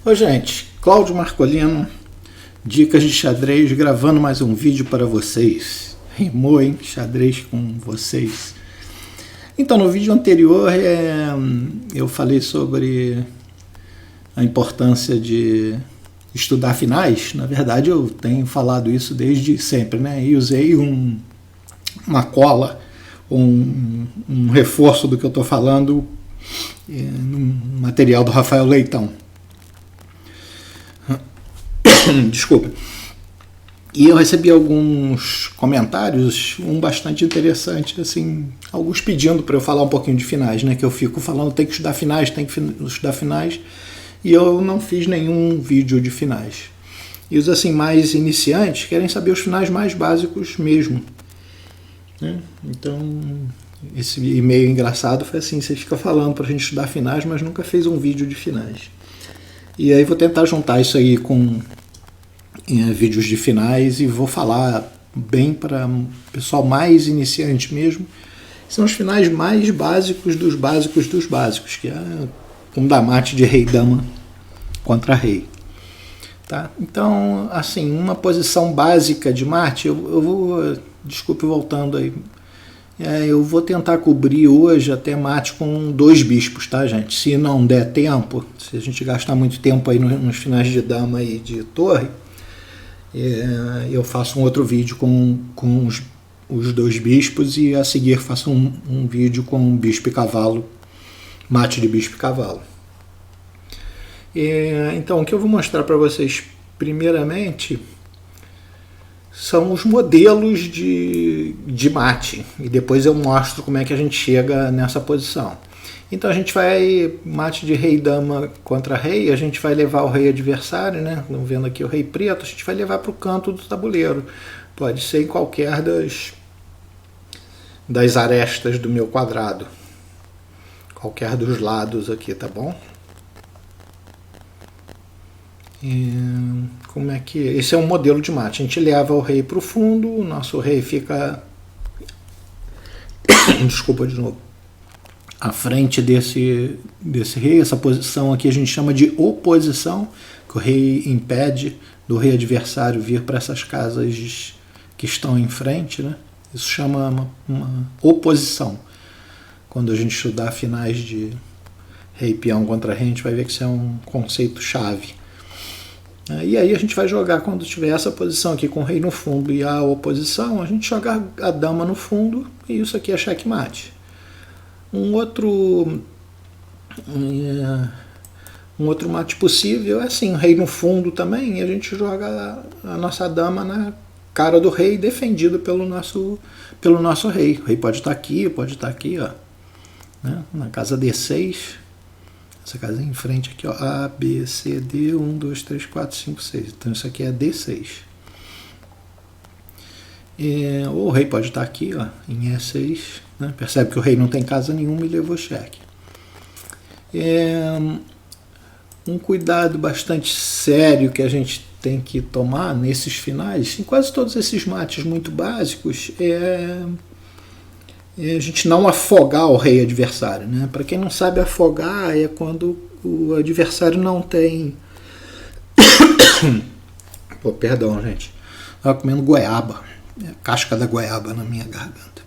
Oi gente, Cláudio Marcolino, dicas de xadrez, gravando mais um vídeo para vocês. Rimou, hein? Xadrez com vocês. Então, no vídeo anterior eu falei sobre a importância de estudar finais. Na verdade, eu tenho falado isso desde sempre, né? E usei uma cola, um reforço do que eu estou falando no material do Rafael Leitão. Desculpa. E eu recebi alguns comentários, um bastante interessante, assim, alguns pedindo para eu falar um pouquinho de finais, né? Que eu fico falando, tem que estudar finais, e eu não fiz nenhum vídeo de finais. E os assim mais iniciantes querem saber os finais mais básicos mesmo, né? Então, esse e-mail engraçado foi assim, você fica falando para a gente estudar finais, mas nunca fez um vídeo de finais. E aí vou tentar juntar isso aí com vídeos de finais e vou falar bem para o pessoal mais iniciante mesmo. São os finais mais básicos dos básicos, que é um da mate de rei-dama contra rei. Tá? Então, assim, uma posição básica de mate, eu vou, desculpe voltando aí, eu vou tentar cobrir hoje até mate com 2 bispos, tá, gente? Se não der tempo, se a gente gastar muito tempo aí nos finais de dama e de torre, eu faço um outro vídeo com os 2 bispos e a seguir faço um vídeo com bispo e cavalo, mate de bispo e cavalo. Então, o que eu vou mostrar para vocês primeiramente são os modelos de mate, e depois eu mostro como é que a gente chega nessa posição. Então a gente vai, mate de rei-dama contra rei, a gente vai levar o rei adversário, né? Estão vendo aqui o rei preto, a gente vai levar para o canto do tabuleiro. Pode ser em qualquer das arestas do meu quadrado. Qualquer dos lados aqui, tá bom? Como é que... Esse é um modelo de mate. A gente leva o rei para o fundo, o nosso rei fica... Desculpa de novo. À frente desse rei, essa posição aqui a gente chama de oposição, que o rei impede do rei adversário vir para essas casas que estão em frente, né? Isso chama uma oposição. Quando a gente estudar finais de rei-peão contra rei, a gente vai ver que isso é um conceito chave. E aí a gente vai jogar, quando tiver essa posição aqui com o rei no fundo e a oposição, a gente joga a dama no fundo e isso aqui é checkmate. Um outro mate possível é assim, o rei no fundo também, e a gente joga a nossa dama na cara do rei, defendido pelo nosso rei. O rei pode estar aqui, ó, né? Na casa D6, essa casa em frente aqui, ó, A, B, C, D, 1, 2, 3, 4, 5, 6. Então isso aqui é D6. Ou o rei pode estar aqui, ó, em E6, né? Percebe que o rei não tem casa nenhuma e levou cheque. Um cuidado bastante sério que a gente tem que tomar nesses finais, em quase todos esses mates muito básicos, a gente não afogar o rei adversário, né? Para quem não sabe, afogar é quando o adversário não tem... Pô, perdão, gente. Estava comendo goiaba. Casca da goiaba na minha garganta.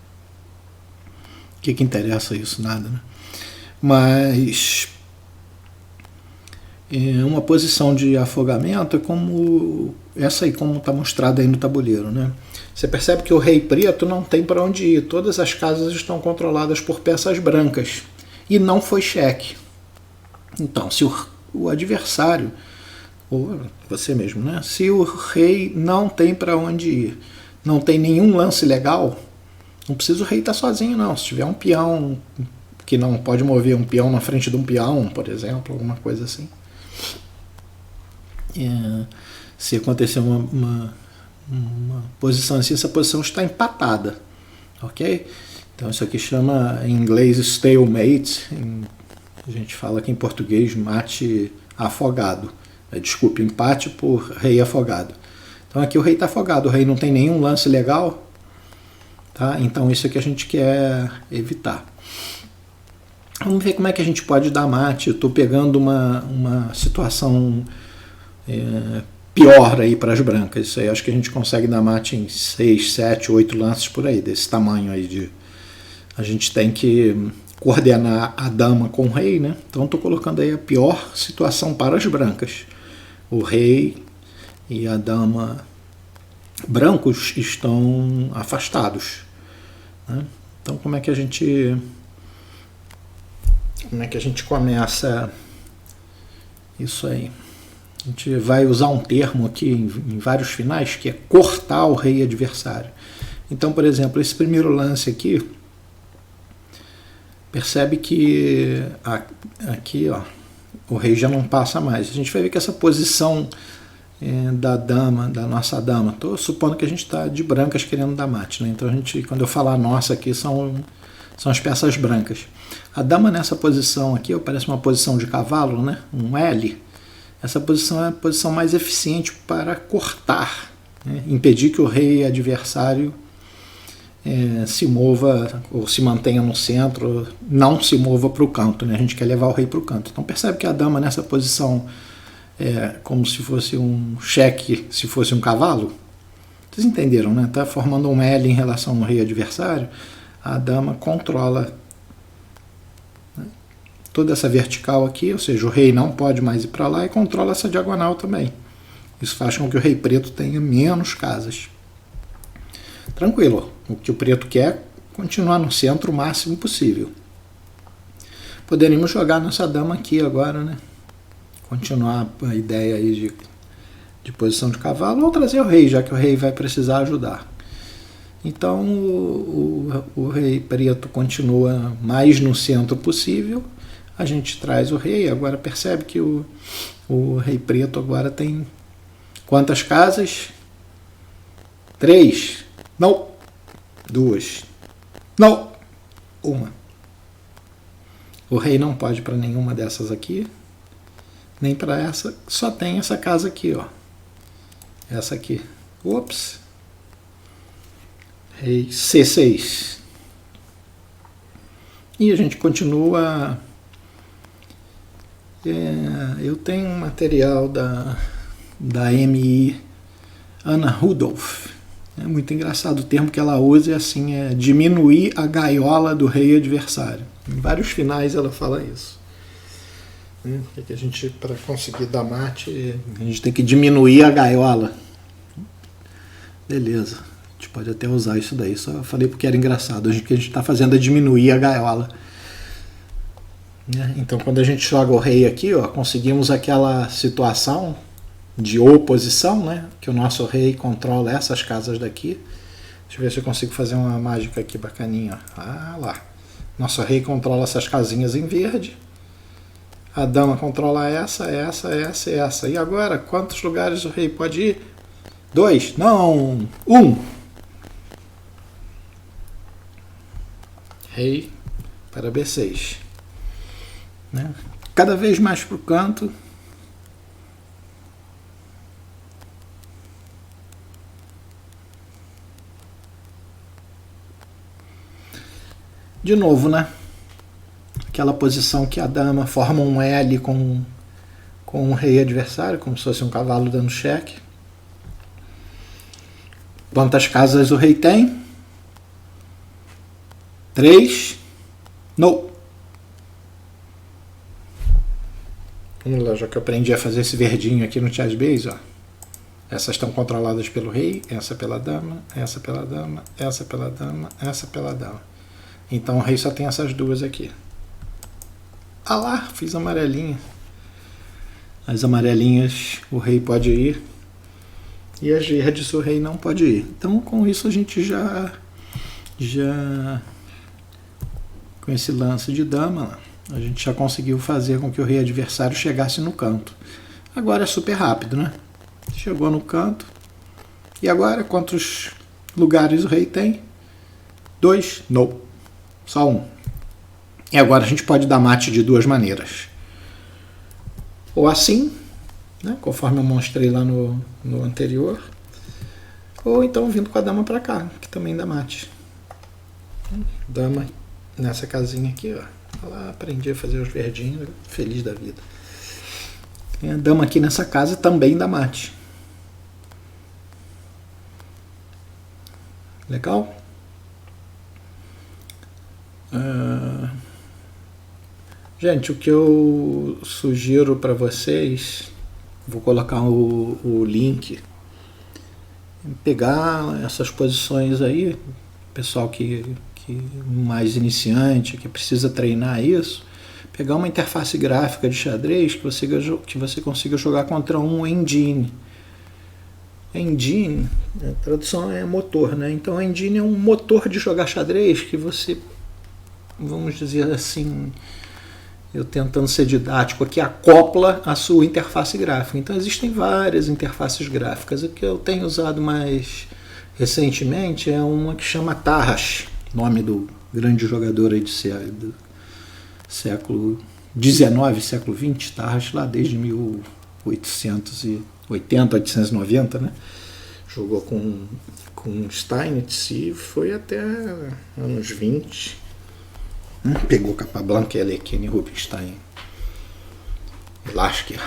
O que interessa isso? Nada, né? Mas uma posição de afogamento é como essa aí, como está mostrada aí no tabuleiro, né? Você percebe que o rei preto não tem para onde ir. Todas as casas estão controladas por peças brancas e não foi cheque. Então, se o adversário, ou você mesmo, né? Se o rei não tem para onde ir, não tem nenhum lance legal, não precisa o rei estar sozinho, não. Se tiver um peão que não pode mover um peão na frente de um peão, por exemplo, alguma coisa assim. Se acontecer uma posição assim, essa posição está empatada, ok? Então isso aqui chama em inglês stalemate, a gente fala aqui em português mate afogado. Desculpe, empate por rei afogado. Então aqui o rei está afogado, o rei não tem nenhum lance legal, tá? Então isso é que a gente quer evitar. Vamos ver como é que a gente pode dar mate. Eu estou pegando uma situação pior aí para as brancas. Isso aí acho que a gente consegue dar mate em 6, 7, 8 lances por aí, desse tamanho aí. A gente tem que coordenar a dama com o rei, né? Então estou colocando aí a pior situação para as brancas. O rei e a dama brancos estão afastados, né? Então como é que a gente começa isso aí? A gente vai usar um termo aqui em vários finais que é cortar o rei adversário. Então, por exemplo, esse primeiro lance aqui, percebe que aqui, ó, o rei já não passa mais. A gente vai ver que essa posição da nossa dama, estou supondo que a gente está de brancas querendo dar mate, né? Então quando eu falar nossa aqui, são as peças brancas. A dama nessa posição aqui, ó, parece uma posição de cavalo, né? Um L. Essa posição é a posição mais eficiente para cortar, né? Impedir que o rei adversário se mova ou se mantenha no centro, não se mova para o canto, né? A gente quer levar o rei para o canto. Então percebe que a dama nessa posição é como se fosse um cheque, se fosse um cavalo. Vocês entenderam, né? Está formando um L em relação ao rei adversário. A dama controla, né, toda essa vertical aqui, ou seja, o rei não pode mais ir para lá, e controla essa diagonal também. Isso faz com que o rei preto tenha menos casas. Tranquilo, o que o preto quer é continuar no centro o máximo possível. Poderíamos jogar nossa dama aqui agora, né? Continuar a ideia aí de posição de cavalo, ou trazer o rei, já que o rei vai precisar ajudar. Então o rei preto continua mais no centro possível, a gente traz o rei. Agora percebe que o rei preto agora tem quantas casas? 3. Não. 2. Não. 1. O rei não pode para nenhuma dessas aqui, nem para essa. Só tem essa casa aqui, ó. Essa aqui. Ops. Rei C6. E a gente continua. Eu tenho um material da MI Anna Rudolph. É muito engraçado o termo que ela usa, assim, é diminuir a gaiola do rei adversário. Em vários finais ela fala isso. Que a gente, para conseguir dar mate, a gente tem que diminuir a gaiola. Beleza, a gente pode até usar isso daí, só falei porque era engraçado. O que a gente está fazendo é diminuir a gaiola. Então quando a gente joga o rei aqui, ó, conseguimos aquela situação de oposição, né? Que o nosso rei controla essas casas daqui. Deixa eu ver se eu consigo fazer uma mágica aqui bacaninha. Ah lá. Nosso rei controla essas casinhas em verde. A dama controla essa. E agora, quantos lugares o rei pode ir? 2? Não! 1! Rei para B6. Né? Cada vez mais para o canto. De novo, né? Aquela posição que a dama forma um L com o rei adversário, como se fosse um cavalo dando cheque. Quantas casas o rei tem? 3. Não. Vamos lá, já que eu aprendi a fazer esse verdinho aqui no chess base, ó. Essas estão controladas pelo rei, essa pela dama, essa pela dama, essa pela dama, essa pela dama. Então o rei só tem essas duas aqui. Ah lá, fiz amarelinha. As amarelinhas o rei pode ir. E as verdes o rei não pode ir. Então com isso a gente já com esse lance de dama, a gente já conseguiu fazer com que o rei adversário chegasse no canto. Agora é super rápido, né? Chegou no canto. E agora quantos lugares o rei tem? 2? Não. Só 1. E agora a gente pode dar mate de duas maneiras. Ou assim, né, conforme eu mostrei lá no anterior. Ou então vindo com a dama para cá, que também dá mate. Dama nessa casinha aqui, ó. Lá aprendi a fazer os verdinhos, feliz da vida. E a dama aqui nessa casa também dá mate. Legal? Gente, o que eu sugiro para vocês, vou colocar o link, pegar essas posições aí, pessoal que mais iniciante, que precisa treinar isso, pegar uma interface gráfica de xadrez que você consiga jogar contra um engine. Engine, a tradução é motor, né? Então engine é um motor de jogar xadrez que você, vamos dizer assim, eu tentando ser didático aqui, acopla a sua interface gráfica. Então existem várias interfaces gráficas. O que eu tenho usado mais recentemente é uma que chama Tarrasch, nome do grande jogador aí do século XIX, século XX, Tarrasch lá desde 1880, 1890, né? Jogou com Steinitz e foi até anos 20. Pegou Capablanca, Alekhine, Rubinstein, Lasker.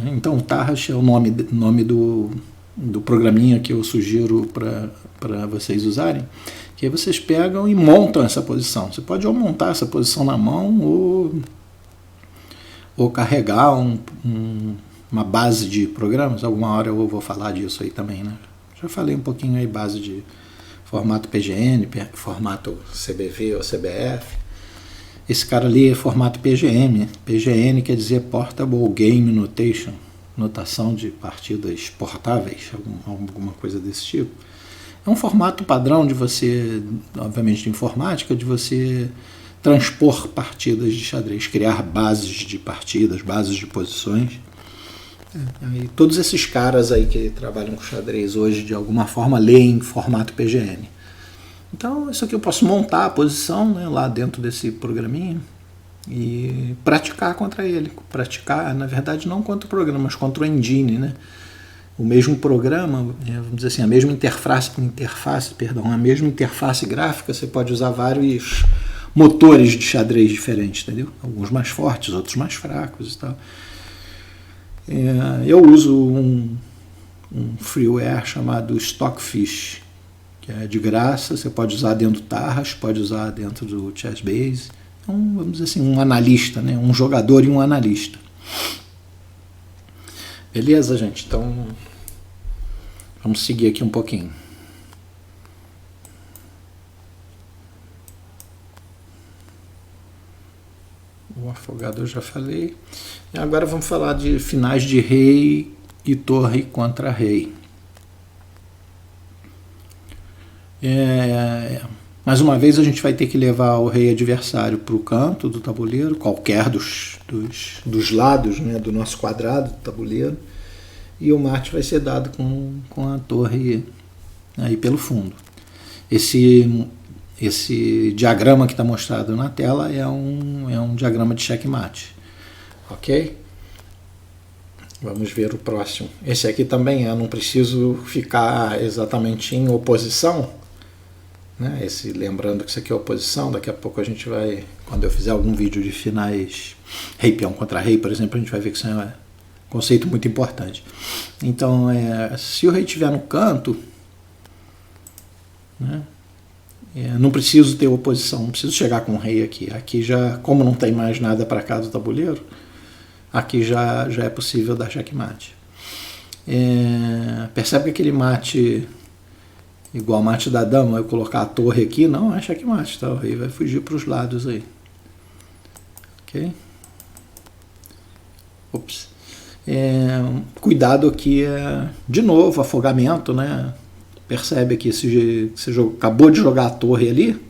Então, Tarrasch é o nome do programinha que eu sugiro para vocês usarem, que aí vocês pegam e montam essa posição. Você pode ou montar essa posição na mão ou carregar uma base de programas. Alguma hora eu vou falar disso aí também, né? Já falei um pouquinho aí, base de formato PGN, formato CBV ou CBF. Esse cara ali é formato PGM. PGN quer dizer Portable Game Notation, notação de partidas portáveis, alguma coisa desse tipo. É um formato padrão de você, obviamente de informática, de você transpor partidas de xadrez, criar bases de partidas, bases de posições. E todos esses caras aí que trabalham com xadrez hoje, de alguma forma, leem formato PGN. Então, isso aqui eu posso montar a posição, né, lá dentro desse programinha e praticar contra ele. Praticar, na verdade, não contra o programa, mas contra o engine, né? O mesmo programa, vamos dizer assim, a mesma interface gráfica, você pode usar vários motores de xadrez diferentes, entendeu? Alguns mais fortes, outros mais fracos e tal. Eu uso um freeware chamado Stockfish, que é de graça, você pode usar dentro do Tarrasch, pode usar dentro do ChessBase. Então, vamos dizer assim, um analista, né? Um jogador e um analista. Beleza, gente? Então, vamos seguir aqui um pouquinho. O afogado eu já falei. E agora vamos falar de finais de rei e torre contra rei. Mais uma vez a gente vai ter que levar o rei adversário para o canto do tabuleiro, qualquer dos lados, né, do nosso quadrado do tabuleiro, e o mate vai ser dado com a torre aí pelo fundo. Esse diagrama que está mostrado na tela é um diagrama de checkmate, ok? Vamos ver o próximo. Esse aqui também não preciso ficar exatamente em oposição, né? Lembrando que isso aqui é oposição, daqui a pouco a gente vai, quando eu fizer algum vídeo de finais rei peão contra rei, por exemplo, a gente vai ver que isso é um conceito muito importante. Então, se o rei estiver no canto, né, não preciso ter oposição, não preciso chegar com o rei aqui. Aqui já, como não tem mais nada para cá do tabuleiro, aqui já é possível dar checkmate. Percebe que aquele mate, igual mate da dama, eu colocar a torre aqui, não é checkmate, tá? O rei vai fugir para os lados aí. Ok? Ops. Cuidado aqui, de novo, afogamento, né? Percebe aqui, se você acabou de jogar a torre ali,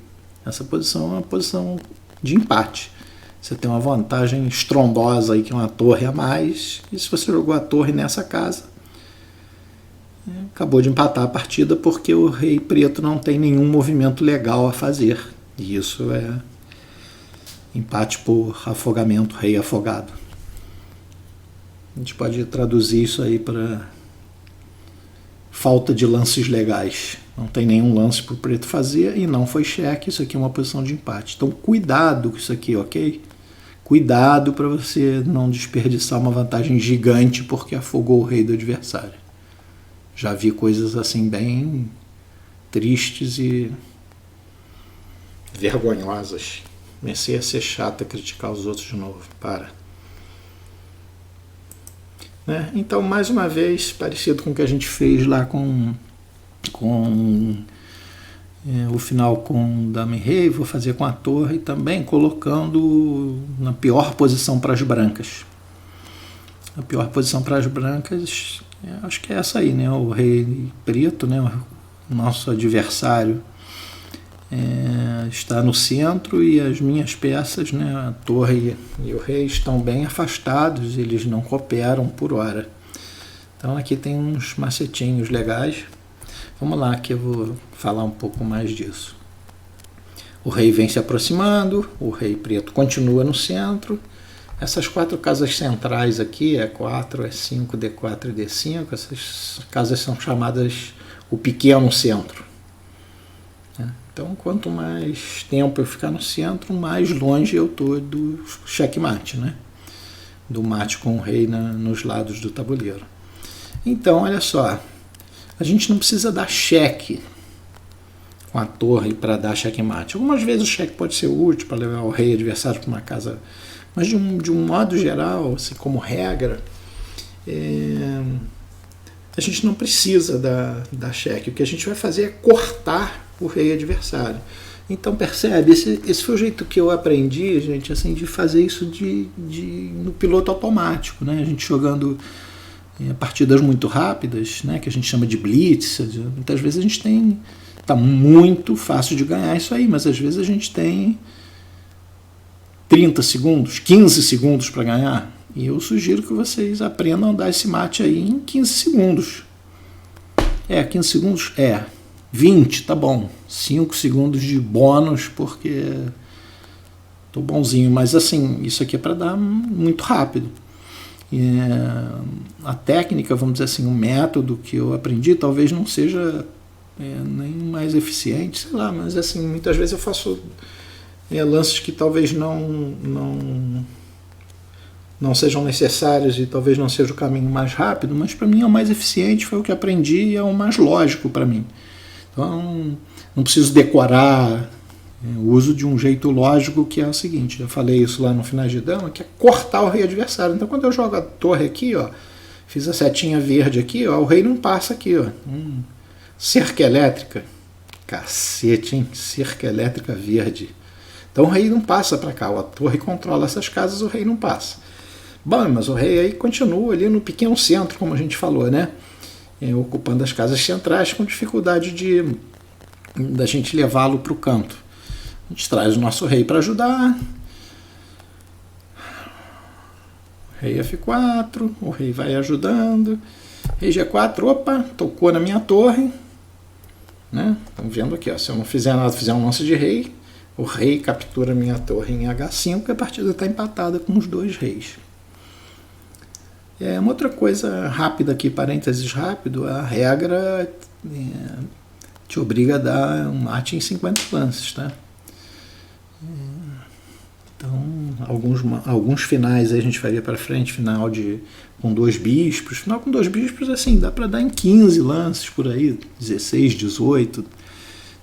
essa posição é uma posição de empate. Você tem uma vantagem estrondosa aí, que é uma torre a mais, e se você jogou a torre nessa casa, acabou de empatar a partida porque o rei preto não tem nenhum movimento legal a fazer. E isso é empate por afogamento, rei afogado. A gente pode traduzir isso aí para falta de lances legais. Não tem nenhum lance para o preto fazer e não foi cheque. Isso aqui é uma posição de empate. Então cuidado com isso aqui, ok? Cuidado para você não desperdiçar uma vantagem gigante porque afogou o rei do adversário. Já vi coisas assim bem tristes e vergonhosas. Comecei a ser chato, a criticar os outros de novo. Para. Né? Então, mais uma vez, parecido com o que a gente fez lá com o final com dama e rei, vou fazer com a torre também, colocando na pior posição para as brancas. A pior posição para as brancas, acho que é essa aí, né? O rei preto, né? O nosso adversário está no centro e as minhas peças, né? A torre e o rei estão bem afastados, eles não cooperam por hora. Então aqui tem uns macetinhos legais. Vamos lá que eu vou falar um pouco mais disso. O rei vem se aproximando, o rei preto continua no centro. Essas 4 casas centrais aqui, E4, E5, D4 e D5, essas casas são chamadas o pequeno centro. Então, quanto mais tempo eu ficar no centro, mais longe eu estou do checkmate, né? Do mate com o rei nos lados do tabuleiro. Então, olha só, a gente não precisa dar cheque com a torre para dar checkmate. Algumas vezes o cheque pode ser útil para levar o rei adversário para uma casa, mas de um modo geral, assim, como regra, a gente não precisa dar cheque. O que a gente vai fazer é cortar o rei adversário. Então percebe, esse foi o jeito que eu aprendi, gente, assim, de fazer isso no piloto automático, né? A gente jogando partidas muito rápidas, né? Que a gente chama de blitz. Muitas vezes a gente tá muito fácil de ganhar isso aí, mas às vezes a gente tem 30 segundos, 15 segundos para ganhar. E eu sugiro que vocês aprendam a dar esse mate aí em 15 segundos. 15 segundos? 20, tá bom. 5 segundos de bônus, porque tô bonzinho. Mas assim, isso aqui é para dar muito rápido. A técnica, vamos dizer assim, o método que eu aprendi talvez não seja nem mais eficiente, sei lá, mas assim, muitas vezes eu faço lances que talvez não sejam necessários e talvez não seja o caminho mais rápido, mas para mim é o mais eficiente, foi o que aprendi e é o mais lógico para mim. Então, não preciso decorar, o uso de um jeito lógico, que é o seguinte, eu falei isso lá no final de dama, que é cortar o rei adversário. Então, quando eu jogo a torre aqui, ó, fiz a setinha verde aqui, ó, o rei não passa aqui, ó. Cerca elétrica, cacete, hein? Cerca elétrica verde. Então o rei não passa para cá, a torre controla essas casas, o rei não passa. Bom, mas o rei aí continua ali no pequeno centro, como a gente falou, né? Ocupando as casas centrais com dificuldade da gente levá-lo para o canto. A gente traz o nosso rei para ajudar. Rei F4, o rei vai ajudando. Rei G4, opa, tocou na minha torre. Né? Estão vendo aqui, ó, se eu não fizer nada, fizer um lance de rei, o rei captura minha torre em H5 e a partida está empatada com os 2 reis. Uma outra coisa rápida aqui, parênteses rápido, a regra te obriga a dar um mate em 50 lances, tá? Então, alguns finais aí a gente faria para frente, final com 2 bispos. Final com 2 bispos, assim, dá para dar em 15 lances por aí, 16, 18.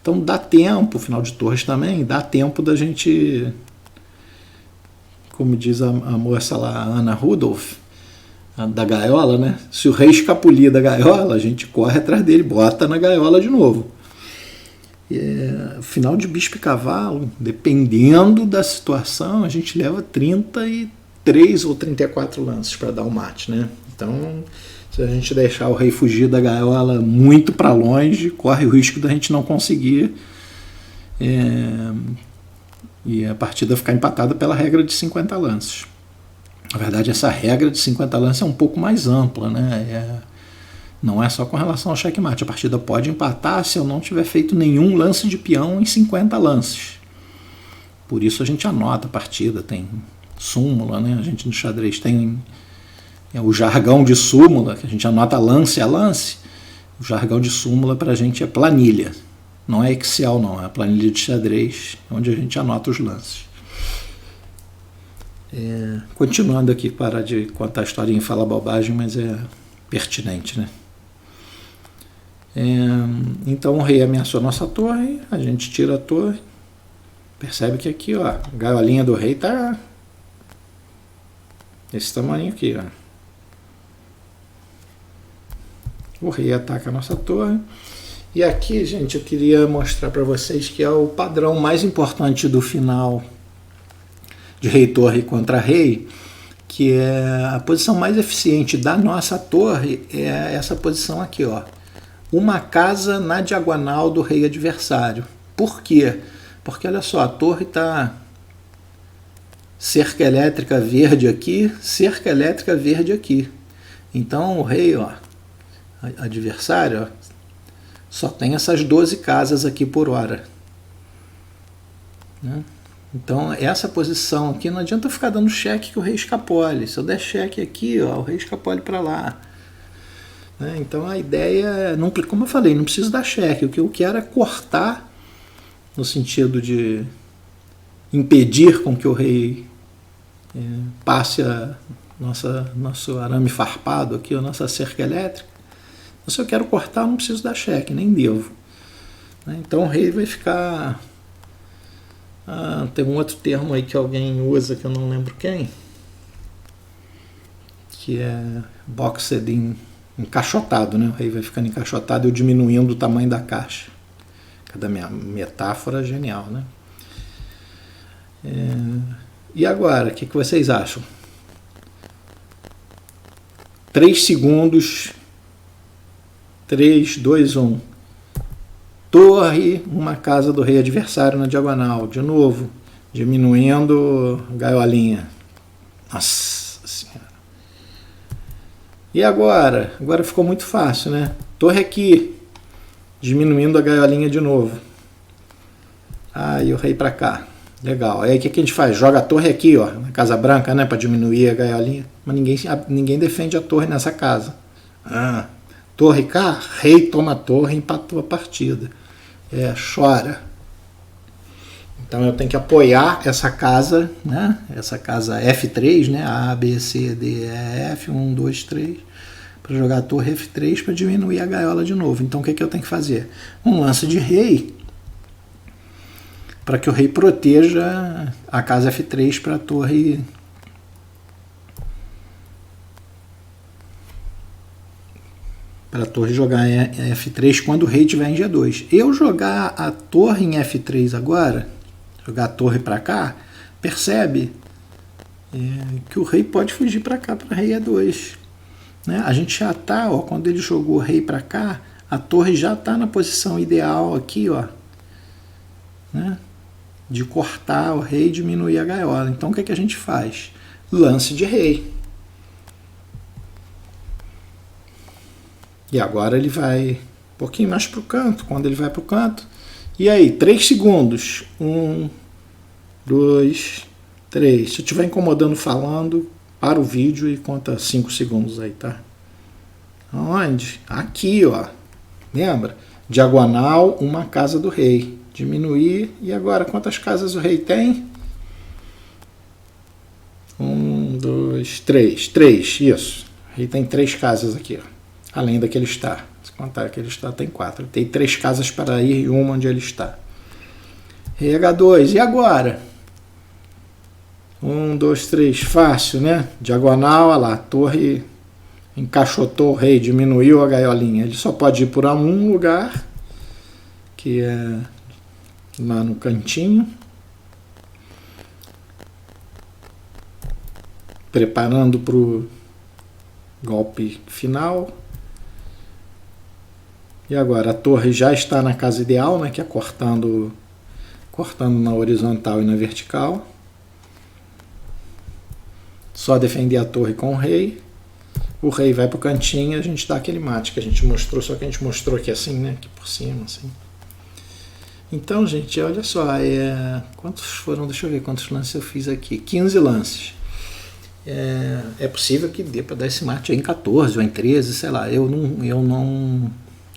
Então dá tempo, final de torres também, dá tempo da gente, como diz a moça lá, a Ana Rudolph, da gaiola, né? Se o rei escapulir da gaiola, a gente corre atrás dele, bota na gaiola de novo. Final de bispo e cavalo, dependendo da situação, a gente leva 33 ou 34 lances para dar o mate, né? Então, se a gente deixar o rei fugir da gaiola muito para longe, corre o risco da gente não conseguir e a partida ficar empatada pela regra de 50 lances. Na verdade, essa regra de 50 lances é um pouco mais ampla, né? Não é só com relação ao checkmate. A partida pode empatar se eu não tiver feito nenhum lance de peão em 50 lances. Por isso a gente anota a partida, tem súmula, né? A gente no xadrez tem o jargão de súmula, que a gente anota lance a lance. O jargão de súmula para a gente é planilha. Não é Excel, não. É a planilha de xadrez, onde a gente anota os lances. Continuando aqui, parar de contar a historinha e falar bobagem, mas é pertinente, né? Então o rei ameaçou nossa torre, a gente tira a torre. Percebe que aqui, ó, a gaiolinha do rei tá esse tamanho aqui, ó. O rei ataca a nossa torre. E aqui, gente, eu queria mostrar para vocês que é o padrão mais importante do final de rei-torre contra rei, que é a posição mais eficiente da nossa torre, é essa posição aqui, ó. Uma casa na diagonal do rei adversário. Por quê? Porque, olha só, a torre está cerca elétrica verde aqui, cerca elétrica verde aqui. Então o rei, ó, adversário, ó, só tem essas 12 casas aqui por hora. Né? Então essa posição aqui, não adianta ficar dando cheque que o rei escapole. Se eu der cheque aqui, ó, o rei escapole para lá. Né? Então a ideia, não, como eu falei, não preciso dar cheque. O que eu quero é cortar, no sentido de impedir com que o rei passe nosso arame farpado aqui, a nossa cerca elétrica. Se eu quero cortar, eu não preciso dar cheque, nem devo. Então o rei vai ficar... tem um outro termo aí que alguém usa, que eu não lembro quem, que é boxed encaixotado, né? O rei vai ficando encaixotado e eu diminuindo o tamanho da caixa. Cada minha metáfora é genial, né? E agora, o que vocês acham? 3 segundos. 3, 2, 1. Torre, uma casa do rei adversário na diagonal. De novo, diminuindo a gaiolinha. Nossa Senhora. E agora? Agora ficou muito fácil, né? Torre aqui, diminuindo a gaiolinha de novo. E o rei para cá. Legal. Aí o que a gente faz? Joga a torre aqui, ó, na Casa Branca, né, para diminuir a gaiolinha. Mas ninguém defende a torre nessa casa. Torre cá, rei toma a torre, empatou a partida. Chora. Então eu tenho que apoiar essa casa, né? Essa casa F3, né? A, B, C, D, E, F, 1, 2, 3, para jogar a torre F3 para diminuir a gaiola de novo. Então o que eu tenho que fazer? Um lance de rei, para que o rei proteja a casa F3 para a torre jogar em F3 quando o rei estiver em G2. Eu jogar a torre em F3 agora, jogar a torre para cá, percebe que o rei pode fugir para cá, para rei E2. Né? A gente já está, quando ele jogou o rei para cá, a torre já está na posição ideal aqui, ó, né? De cortar o rei e diminuir a gaiola. Então o que a gente faz? Lance de rei. E agora ele vai um pouquinho mais para o canto. Quando ele vai para o canto, e aí, 3 segundos. 1, 2, 3. Se eu estiver incomodando falando, para o vídeo e conta 5 segundos aí, tá? Onde? Aqui, ó. Lembra? Diagonal, uma casa do rei. Diminuir. E agora, quantas casas o rei tem? 1, 2, 3. 3, isso. O rei tem 3 casas aqui, ó. Além da que ele está. Se contar que ele está, tem 4. Tem 3 casas para ir e uma onde ele está. Rei H2. E agora? 1, 2, 3. Fácil, né? Diagonal, olha lá. Torre encaixotou o rei, diminuiu a gaiolinha. Ele só pode ir por um lugar, que é lá no cantinho. Preparando para o golpe final. E agora a torre já está na casa ideal, né, que é cortando na horizontal e na vertical. Só defender a torre com o rei. O rei vai para o cantinho e a gente dá aquele mate que a gente mostrou, só que a gente mostrou aqui assim, né, aqui por cima, assim. Então, gente, olha só, quantos foram, deixa eu ver quantos lances eu fiz aqui, 15 lances. É possível que dê para dar esse mate aí em 14 ou em 13, sei lá, eu não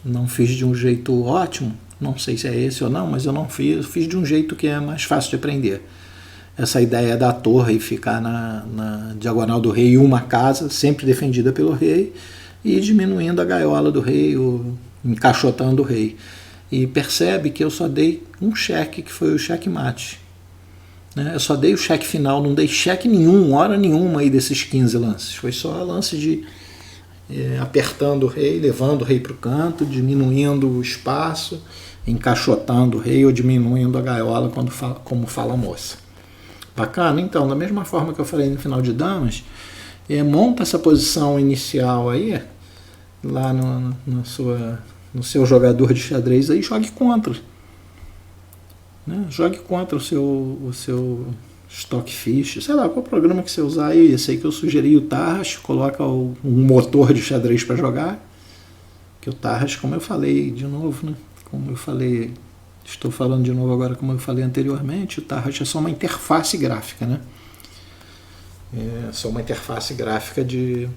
Não fiz de um jeito ótimo, não sei se é esse ou não, mas eu não fiz de um jeito que é mais fácil de aprender. Essa ideia da torre e ficar na diagonal do rei, uma casa, sempre defendida pelo rei, e diminuindo a gaiola do rei, ou encaixotando o rei. E percebe que eu só dei um cheque, que foi o checkmate. Eu só dei o cheque final, não dei cheque nenhum, hora nenhuma aí desses 15 lances. Foi só lance de apertando o rei, levando o rei para o canto, diminuindo o espaço, encaixotando o rei ou diminuindo a gaiola, como fala a moça. Bacana? Então, da mesma forma que eu falei no final de damas, monta essa posição inicial aí, lá no seu jogador de xadrez aí, jogue contra. Jogue contra o seu Stockfish, sei lá, qual programa que você usar aí. Esse aí que eu sugeri, o Tarras, coloca um motor de xadrez para jogar, que o Tarras, como eu falei de novo, estou falando de novo agora, como eu falei anteriormente, o Tarras é só uma interface gráfica, é só uma interface gráfica de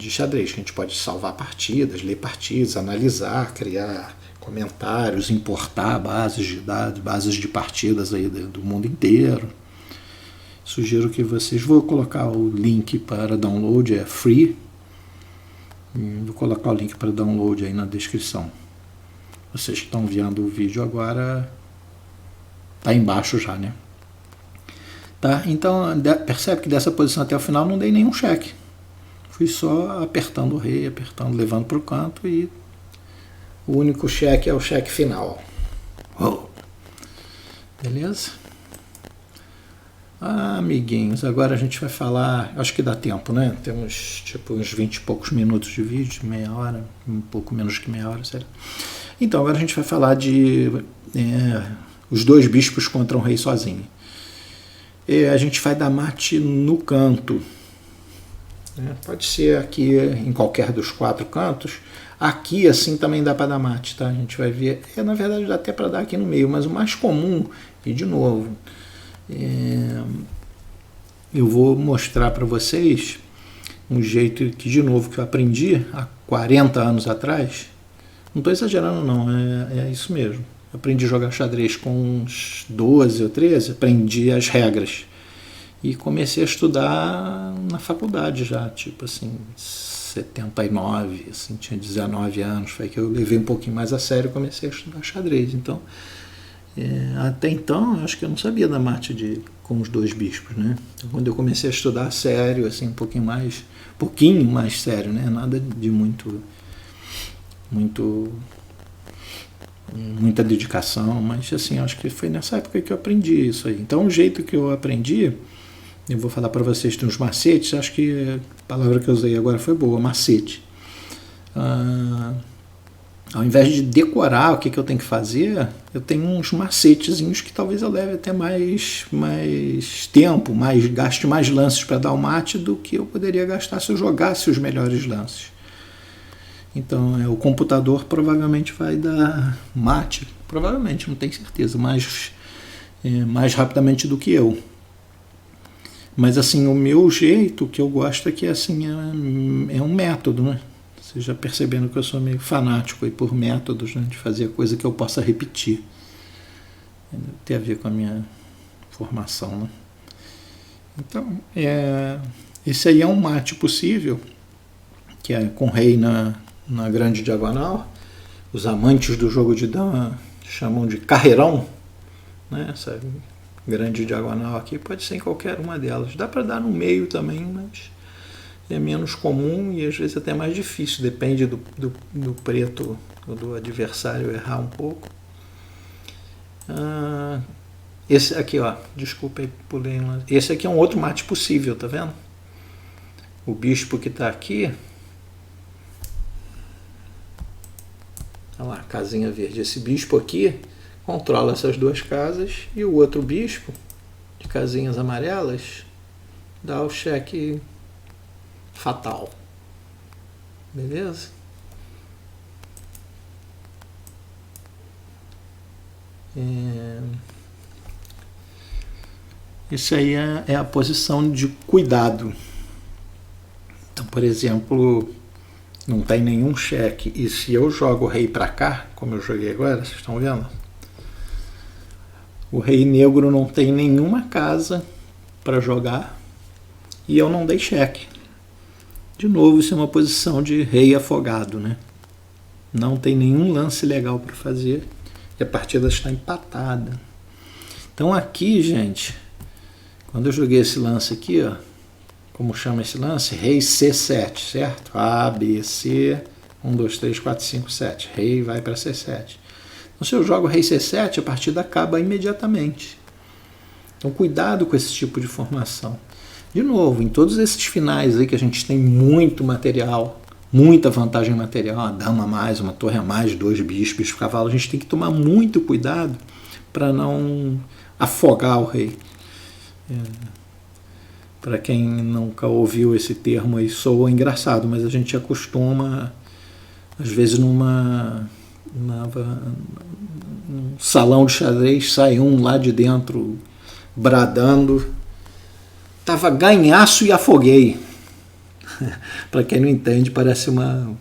xadrez, que a gente pode salvar partidas, ler partidas, analisar, criar comentários, importar bases de dados, bases de partidas aí do mundo inteiro. Sugiro que vocês... Vou colocar o link para download, é free. Vou colocar o link para download aí na descrição. Vocês que estão vendo o vídeo agora, tá embaixo já, né? Tá? Então, percebe que dessa posição até o final não dei nenhum cheque. Fui só apertando o rei, levando para o canto, e o único cheque é o cheque final. Beleza? Amiguinhos, agora a gente vai falar, acho que dá tempo, né? Temos uns 20 e poucos minutos de vídeo, meia hora, um pouco menos que meia hora, sério. Então, agora a gente vai falar de os dois bispos contra um rei sozinho. A gente vai dar mate no canto. Pode ser aqui em qualquer dos 4 cantos. Aqui assim também dá para dar mate, tá? A gente vai ver. Na verdade dá até para dar aqui no meio, mas o mais comum, e de novo, eu vou mostrar para vocês um jeito que, de novo, que eu aprendi há 40 anos atrás. Não estou exagerando não, é isso mesmo. Eu aprendi a jogar xadrez com uns 12 ou 13, aprendi as regras. E comecei a estudar na faculdade já, 79, tinha 19 anos, foi que eu levei um pouquinho mais a sério e comecei a estudar xadrez. Então, até então, eu acho que eu não sabia da mate com os dois bispos, né? Então, quando eu comecei a estudar sério, um pouquinho mais sério, né? Nada de muita dedicação, mas acho que foi nessa época que eu aprendi isso aí. Então, o jeito que eu aprendi, eu vou falar para vocês, tem uns macetes, acho que a palavra que eu usei agora foi boa, macete. Ao invés de decorar o que eu tenho que fazer, eu tenho uns macetezinhos que talvez eu leve até mais tempo, gaste mais lances para dar o mate do que eu poderia gastar se eu jogasse os melhores lances. Então, o computador provavelmente vai dar mate, provavelmente, não tenho certeza, mais rapidamente do que eu. Mas o meu jeito, que eu gosto é que é um método, né? Vocês já percebendo que eu sou meio fanático aí por métodos, né? De fazer coisa que eu possa repetir. Tem a ver com a minha formação, né? Então, esse aí é um mate possível, que é com rei na grande diagonal. Os amantes do jogo de dama chamam de carreirão, né? Essa grande diagonal aqui pode ser em qualquer uma delas. Dá para dar no meio também, mas é menos comum e às vezes até mais difícil, depende do preto ou do adversário errar um pouco. Esse aqui, desculpa aí, pulei uma. Esse aqui é um outro mate possível, tá vendo? O bispo que está aqui, olha lá, casinha verde. Esse bispo aqui controla essas duas casas e o outro bispo, de casinhas amarelas, dá o cheque fatal. Beleza? Isso aí é a posição de cuidado. Então, por exemplo, não tem nenhum cheque, e se eu jogo o rei para cá, como eu joguei agora, vocês estão vendo? O rei negro não tem nenhuma casa para jogar e eu não dei cheque. De novo, isso é uma posição de rei afogado, né? Não tem nenhum lance legal para fazer e a partida está empatada. Então aqui, gente, quando eu joguei esse lance aqui, ó, como chama esse lance? Rei C7, certo? A, B, C, 1, 2, 3, 4, 5, 7. Rei vai para C7. Então, se eu jogo rei C7, a partida acaba imediatamente. Então, cuidado com esse tipo de formação. De novo, em todos esses finais aí que a gente tem muito material, muita vantagem material, uma dama a mais, uma torre a mais, 2 bispos, cavalo, a gente tem que tomar muito cuidado para não afogar o rei. Para quem nunca ouviu esse termo aí, soa engraçado, mas a gente acostuma, às vezes num salão de xadrez, sai um lá de dentro bradando, tava ganhaço e afoguei. Para quem não entende, parece uma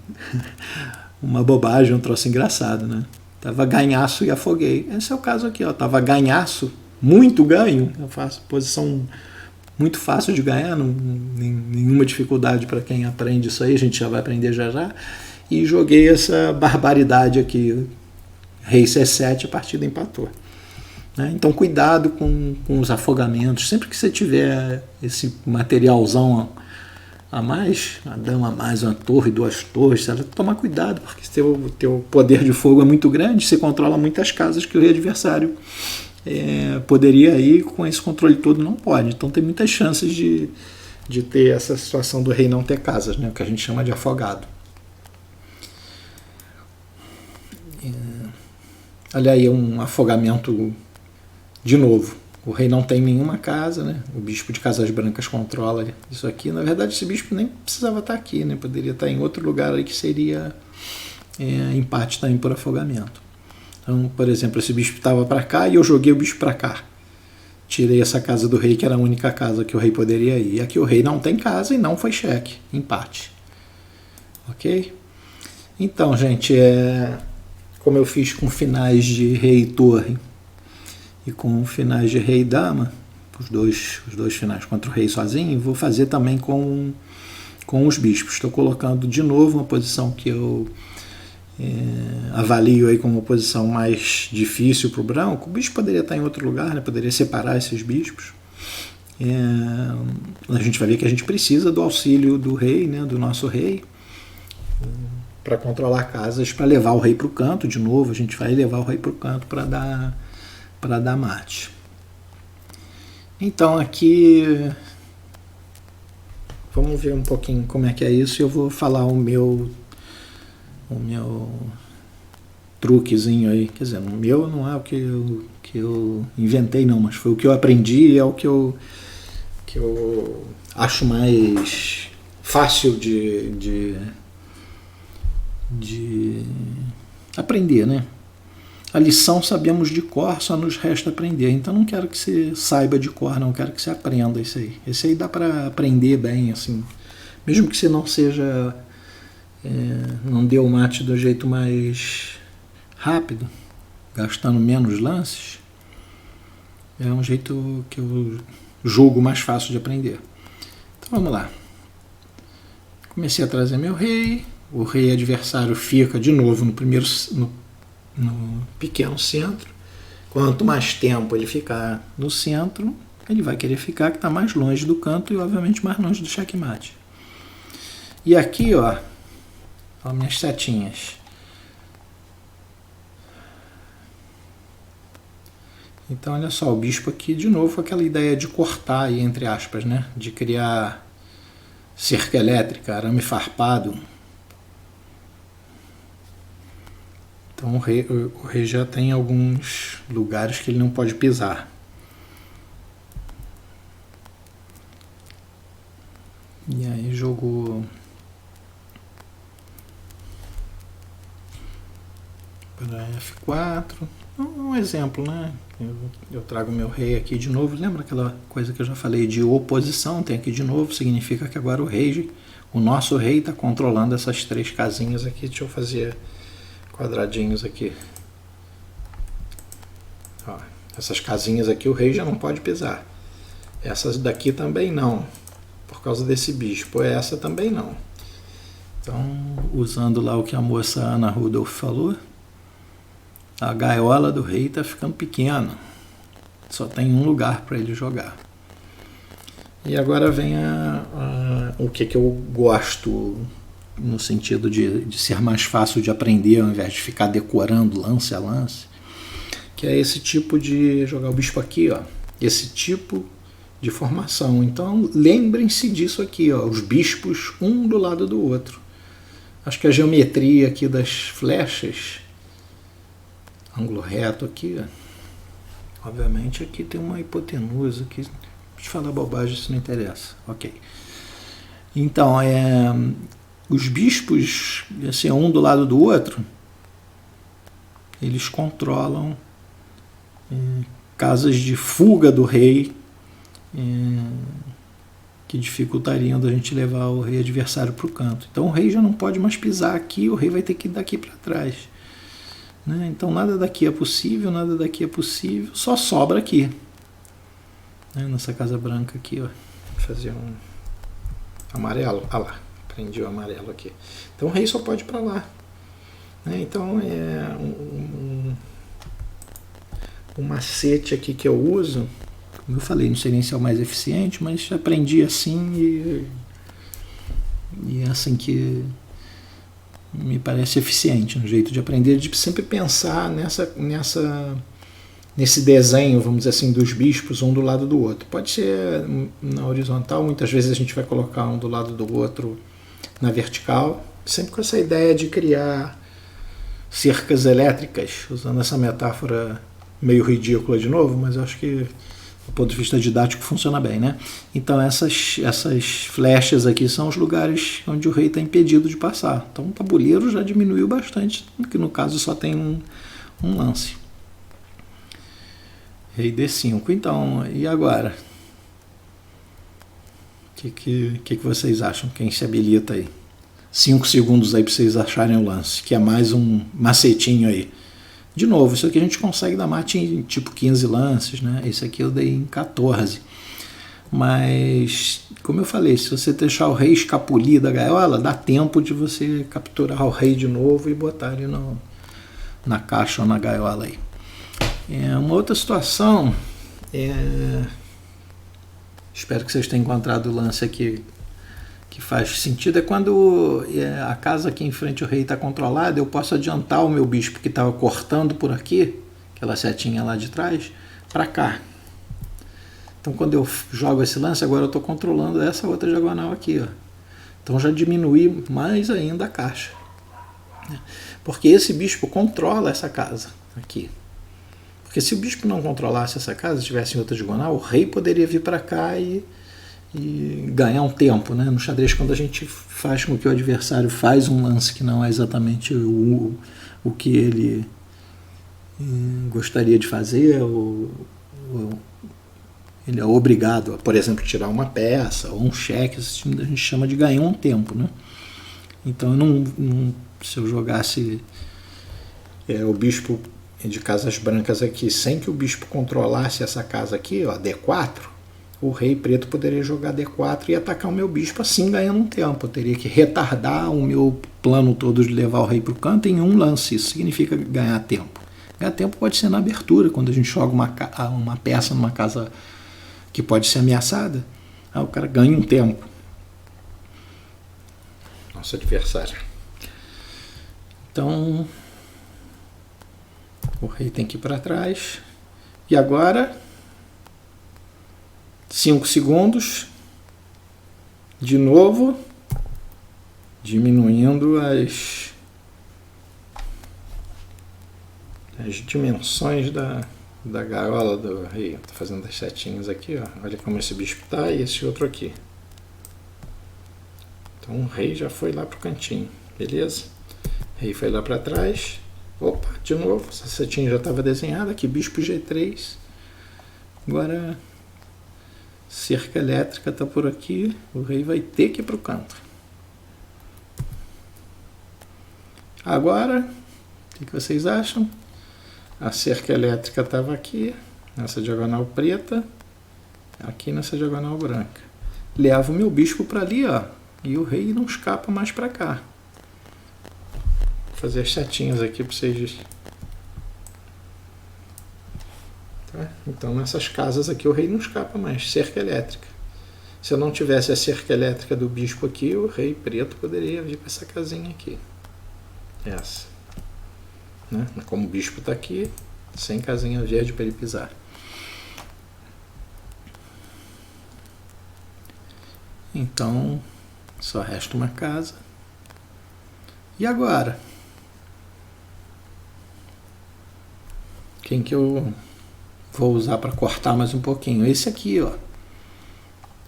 bobagem, um troço engraçado, né? Tava ganhaço e afoguei. Esse é o caso aqui, ó. Tava ganhaço, muito ganho, eu faço posição muito fácil de ganhar, nenhuma dificuldade para quem aprende isso aí, a gente já vai aprender já já. E joguei essa barbaridade aqui, rei C7, a partida empatou. Né? Então cuidado com os afogamentos, sempre que você tiver esse materialzão a mais, uma dama a mais, uma torre, 2 torres, você tem que tomar cuidado, porque teu poder de fogo é muito grande, você controla muitas casas que o rei adversário poderia ir, com esse controle todo não pode. Então tem muitas chances de ter essa situação do rei não ter casas, né? O que a gente chama de afogado. Olha aí um afogamento de novo. O rei não tem nenhuma casa, né? O bispo de Casas Brancas controla isso aqui. Na verdade, esse bispo nem precisava estar aqui, né? Poderia estar em outro lugar aí que seria empate também por afogamento. Então, por exemplo, esse bispo estava para cá e eu joguei o bispo para cá. Tirei essa casa do rei, que era a única casa que o rei poderia ir. E aqui o rei não tem casa e não foi cheque. Empate. Ok? Então, gente, como eu fiz com finais de rei e torre e com finais de rei e dama, os dois finais contra o rei sozinho, vou fazer também com os bispos. Estou colocando de novo uma posição que eu avalio aí como uma posição mais difícil para o branco. O bispo poderia estar em outro lugar, né? Poderia separar esses bispos. A gente vai ver que a gente precisa do auxílio do rei, né? Do nosso rei, para controlar casas, para levar o rei para o canto. De novo, a gente vai levar o rei para o canto para dar mate. Então aqui vamos ver um pouquinho como é que é isso. Eu vou falar o meu truquezinho aí, quer dizer, o meu não é o que eu inventei não, mas foi o que eu aprendi e é o que eu acho mais fácil de aprender, né? A lição sabemos de cor, só nos resta aprender. Então não quero que você saiba de cor, não, quero que você aprenda isso aí. Esse aí dá para aprender bem, assim, mesmo que você não seja não dê o mate do jeito mais rápido, gastando menos lances, é um jeito que eu julgo mais fácil de aprender. Então vamos lá. Comecei a trazer meu rei, o rei adversário fica de novo no pequeno centro. Quanto mais tempo ele ficar no centro, ele vai querer ficar que está mais longe do canto e obviamente mais longe do checkmate. E aqui, ó minhas setinhas. Então olha só, o bispo aqui de novo aquela ideia de cortar aí, entre aspas, né? De criar cerca elétrica, arame farpado. Então o rei já tem alguns lugares que ele não pode pisar. E aí jogou para F4. Um exemplo, né? Eu trago meu rei aqui de novo. Lembra aquela coisa que eu já falei de oposição? Tem aqui de novo, significa que agora o O nosso rei está controlando essas 3 casinhas aqui. Deixa eu fazer quadradinhos aqui. Ó, essas casinhas aqui o rei já não pode pisar. Essas daqui também não, por causa desse bispo. Essa também não. Então, usando lá o que a moça Ana Rudolph falou, a gaiola do rei está ficando pequena. Só tem um lugar para ele jogar. E agora vem o que eu gosto, no sentido de ser mais fácil de aprender, ao invés de ficar decorando lance a lance, que é esse tipo de jogar o bispo aqui, ó, esse tipo de formação. Então lembrem-se disso aqui, ó, os bispos um do lado do outro. Acho que a geometria aqui das flechas, ângulo reto aqui, ó, obviamente aqui tem uma hipotenusa aqui. Deixa eu falar bobagem, isso não interessa. Ok. Então, os bispos, assim, um do lado do outro, eles controlam casas de fuga do rei, que dificultariam da gente levar o rei adversário para o canto. Então o rei já não pode mais pisar aqui, o rei vai ter que ir daqui para trás. Né? Então nada daqui é possível, nada daqui é possível, só sobra aqui. Nessa casa branca aqui, ó, vou fazer um amarelo, ah lá, prendi o amarelo aqui. Então o rei só pode ir para lá. Então é um macete aqui que eu uso, como eu falei, não sei nem se é o mais eficiente, mas aprendi assim e é assim que me parece eficiente, um jeito de aprender, de sempre pensar nesse desenho, vamos dizer assim, dos bispos um do lado do outro. Pode ser na horizontal, muitas vezes a gente vai colocar um do lado do outro na vertical, sempre com essa ideia de criar cercas elétricas, usando essa metáfora meio ridícula de novo, mas eu acho que do ponto de vista didático funciona bem, né? Então essas flechas aqui são os lugares onde o rei está impedido de passar. Então o tabuleiro já diminuiu bastante, que no caso só tem um lance. Rei D5. Então, e agora? O que vocês acham? Quem se habilita aí? 5 segundos aí para vocês acharem o lance, que é mais um macetinho aí. De novo, isso aqui a gente consegue dar mate em tipo 15 lances, né? Esse aqui eu dei em 14. Mas, como eu falei, se você deixar o rei escapulir da gaiola, dá tempo de você capturar o rei de novo e botar ele na caixa ou na gaiola aí. Uma outra situação, espero que vocês tenham encontrado o lance aqui que faz sentido, é quando a casa aqui em frente ao rei está controlada, eu posso adiantar o meu bispo que estava cortando por aqui, aquela setinha lá de trás, para cá. Então quando eu jogo esse lance, agora eu estou controlando essa outra diagonal aqui, ó. Então já diminui mais ainda a caixa, porque esse bispo controla essa casa aqui. Porque se o bispo não controlasse essa casa, estivesse em outra diagonal, o rei poderia vir para cá e ganhar um tempo, né? No xadrez, quando a gente faz com que o adversário faz um lance que não é exatamente o que ele gostaria de fazer, ele é obrigado a, por exemplo, tirar uma peça ou um cheque, isso a gente chama de ganhar um tempo, né? Então, se eu jogasse o bispo de casas brancas aqui, sem que o bispo controlasse essa casa aqui, ó, D4, o rei preto poderia jogar D4 e atacar o meu bispo, assim ganhando um tempo. Eu teria que retardar o meu plano todo de levar o rei para o canto em um lance. Isso significa ganhar tempo. Ganhar tempo pode ser na abertura, quando a gente joga uma peça numa casa que pode ser ameaçada, o cara ganha um tempo. Nosso adversário. Então, o rei tem que ir para trás. E agora, 5 segundos. De novo, diminuindo as dimensões da gaiola do rei. Estou fazendo as setinhas aqui, ó. Olha como esse bispo está e esse outro aqui. Então o rei já foi lá para o cantinho, beleza? O rei foi lá para trás. Opa, de novo, essa setinha já estava desenhada aqui, bispo G3. Agora, cerca elétrica está por aqui, o rei vai ter que ir para o canto. Agora, o que vocês acham? A cerca elétrica estava aqui, nessa diagonal preta, aqui nessa diagonal branca. Levo o meu bispo para ali, ó, e o rei não escapa mais para cá. Vou fazer as setinhas aqui para vocês. Tá? Então nessas casas aqui o rei não escapa mais, cerca elétrica. Se eu não tivesse a cerca elétrica do bispo aqui, o rei preto poderia vir para essa casinha aqui. Essa. Né? Como o bispo está aqui, sem casinha verde para ele pisar. Então, só resta uma casa. E agora? Quem que eu vou usar para cortar mais um pouquinho? Esse aqui, ó.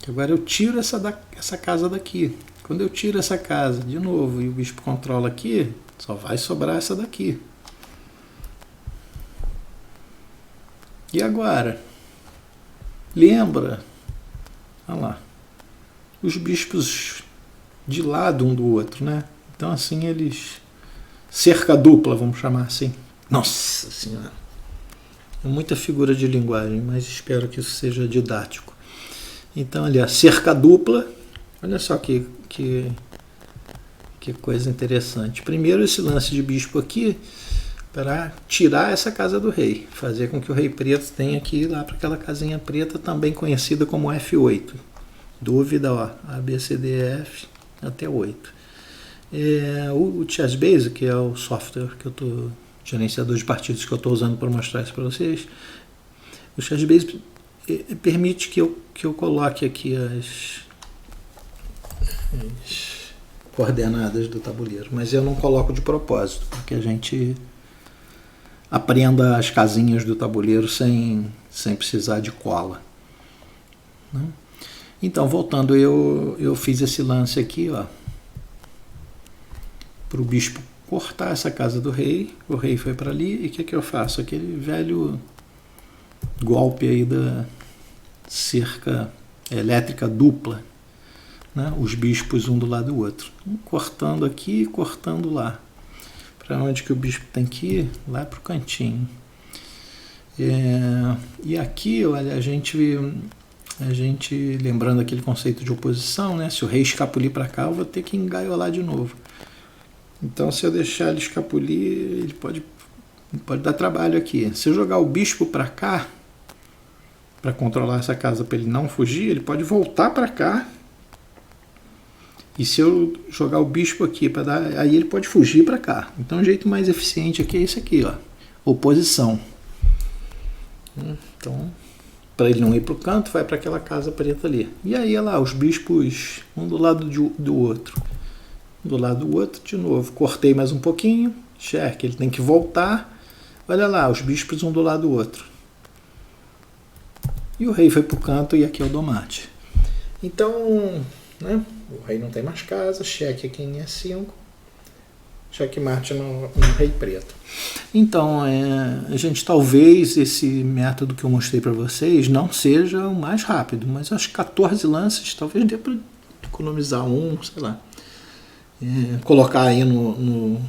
Agora eu tiro essa casa daqui. Quando eu tiro essa casa de novo e o bispo controla aqui, só vai sobrar essa daqui. E agora? Lembra? Olha lá. Os bispos de lado um do outro, né? Então assim eles... cerca dupla, vamos chamar assim. Nossa Senhora! É muita figura de linguagem, mas espero que isso seja didático. Então ali, a cerca dupla. Olha só que coisa interessante. Primeiro esse lance de bispo aqui para tirar essa casa do rei. Fazer com que o rei preto tenha que ir lá para aquela casinha preta, também conhecida como F8. Dúvida, ó, A, B, C, D, E, F, até 8. O Chessbase, que é o software que eu estou, gerenciador de partidos que eu estou usando para mostrar isso para vocês, o Chessbase permite que eu coloque aqui as coordenadas do tabuleiro, mas eu não coloco de propósito, porque a gente aprenda as casinhas do tabuleiro sem precisar de cola, né? Então, voltando, eu fiz esse lance aqui, ó, para o bispo cortar essa casa do rei. O rei foi para ali, e o que eu faço? Aquele velho golpe aí da cerca elétrica dupla, né? Os bispos um do lado do outro, cortando aqui e cortando lá. Para onde que o bispo tem que ir? Lá para o cantinho. E aqui, olha, a gente, lembrando aquele conceito de oposição, né? Se o rei escapulir para cá, eu vou ter que engaiolar de novo. Então, se eu deixar ele escapulir, ele pode dar trabalho aqui. Se eu jogar o bispo para cá, para controlar essa casa, para ele não fugir, ele pode voltar para cá. E se eu jogar o bispo aqui, aí ele pode fugir para cá. Então, o jeito mais eficiente aqui é esse aqui, ó, oposição. Então, para ele não ir para o canto, vai para aquela casa preta ali. E aí, olha lá, os bispos um do lado do outro. Do lado do outro, de novo. Cortei mais um pouquinho. Cheque, ele tem que voltar. Olha lá, os bispos um do lado do outro. E o rei foi para o canto e aqui é o domate. Então, né, o rei não tem mais casa. Cheque aqui em E5. Checkmate no rei preto. Então, gente, talvez esse método que eu mostrei para vocês não seja o mais rápido, mas acho que 14 lances talvez dê para economizar sei lá. Colocar aí no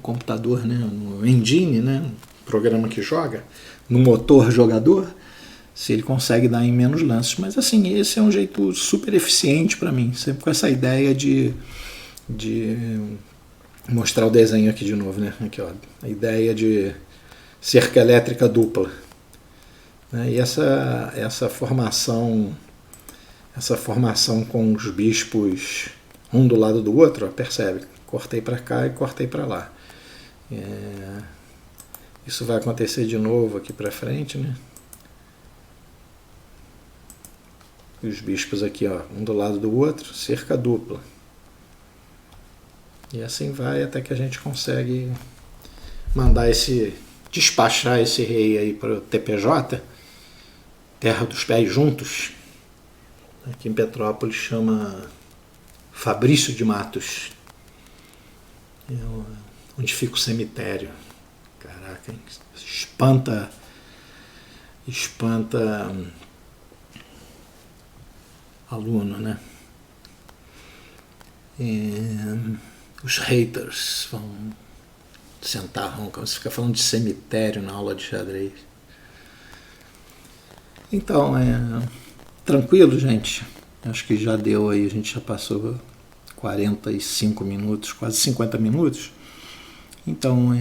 computador, né, no engine, né, programa que joga, no motor jogador, se ele consegue dar em menos lances. Mas assim, esse é um jeito super eficiente para mim, sempre com essa ideia de mostrar o desenho aqui de novo, né? Aqui, ó, a ideia de cerca elétrica dupla, né? E essa formação com os bispos um do lado do outro, ó, percebe? Cortei para cá e cortei para lá. Isso vai acontecer de novo aqui para frente, né? E os bispos aqui, ó, um do lado do outro, cerca dupla. E assim vai até que a gente consegue despachar esse rei aí para o TPJ, Terra dos Pés Juntos. Aqui em Petrópolis chama Fabrício de Matos. Onde fica o cemitério. Caraca, hein? Espanta aluno, né? os haters vão sentar ronca. Você fica falando de cemitério na aula de xadrez. Então, tranquilo, gente. Acho que já deu aí, a gente já passou 45 minutos, quase 50 minutos. Então,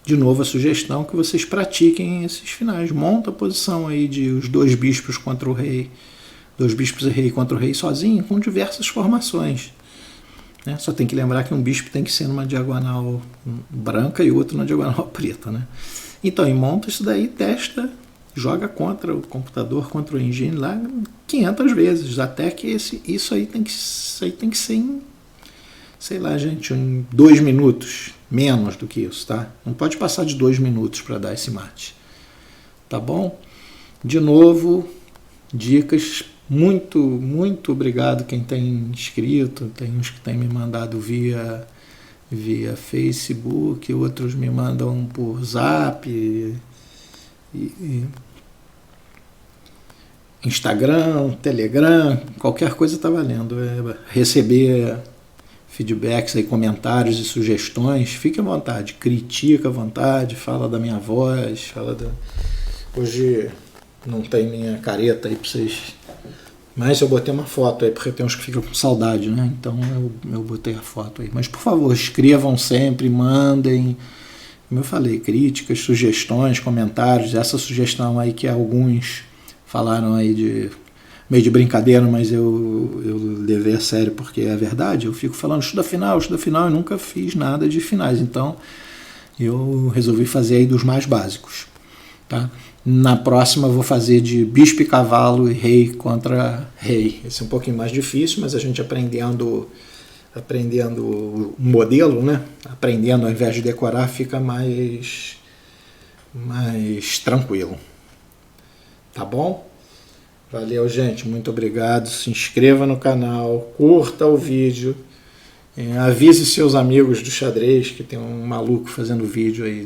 de novo a sugestão que vocês pratiquem esses finais. Monta a posição aí de os dois bispos contra o rei, dois bispos e rei contra o rei sozinho, com diversas formações. Né? Só tem que lembrar que um bispo tem que ser numa diagonal branca e outro na diagonal preta. Né? Então, monta isso daí, testa, joga contra o computador, contra o engine lá 500 vezes, até que isso aí tem que ser em, sei lá, gente, em 2 minutos, menos do que isso, tá? Não pode passar de 2 minutos para dar esse mate. Tá bom? De novo, dicas. Muito, muito obrigado quem tem inscrito. Tem uns que têm me mandado via Facebook, outros me mandam por Zap e Instagram, Telegram, qualquer coisa está valendo. Receber feedbacks, aí, comentários e sugestões, fique à vontade, critica à vontade, fala da minha voz, Hoje não tem minha careta aí para vocês, mas eu botei uma foto aí, porque tem uns que ficam com saudade, né? Então eu botei a foto aí. Mas por favor, escrevam sempre, mandem, como eu falei, críticas, sugestões, comentários. Essa sugestão aí que alguns falaram aí meio de brincadeira, mas eu levei a sério porque é verdade. Eu fico falando estuda final e nunca fiz nada de finais. Então eu resolvi fazer aí dos mais básicos. Tá? Na próxima eu vou fazer de bispo e cavalo e rei contra rei. Esse é um pouquinho mais difícil, mas a gente aprendendo o modelo, né? Aprendendo ao invés de decorar, fica mais tranquilo. Tá bom? Valeu, gente. Muito obrigado. Se inscreva no canal, curta o vídeo, avise seus amigos do xadrez, que tem um maluco fazendo vídeo aí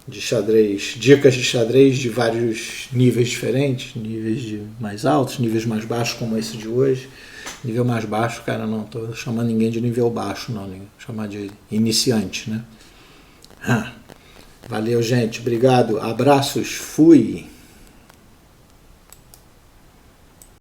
de xadrez, dicas de xadrez de vários níveis diferentes, níveis mais altos, níveis mais baixos, como esse de hoje. Nível mais baixo, cara, não estou chamando ninguém de nível baixo, não, chamar de iniciante, né? Valeu, gente. Obrigado. Abraços. Fui.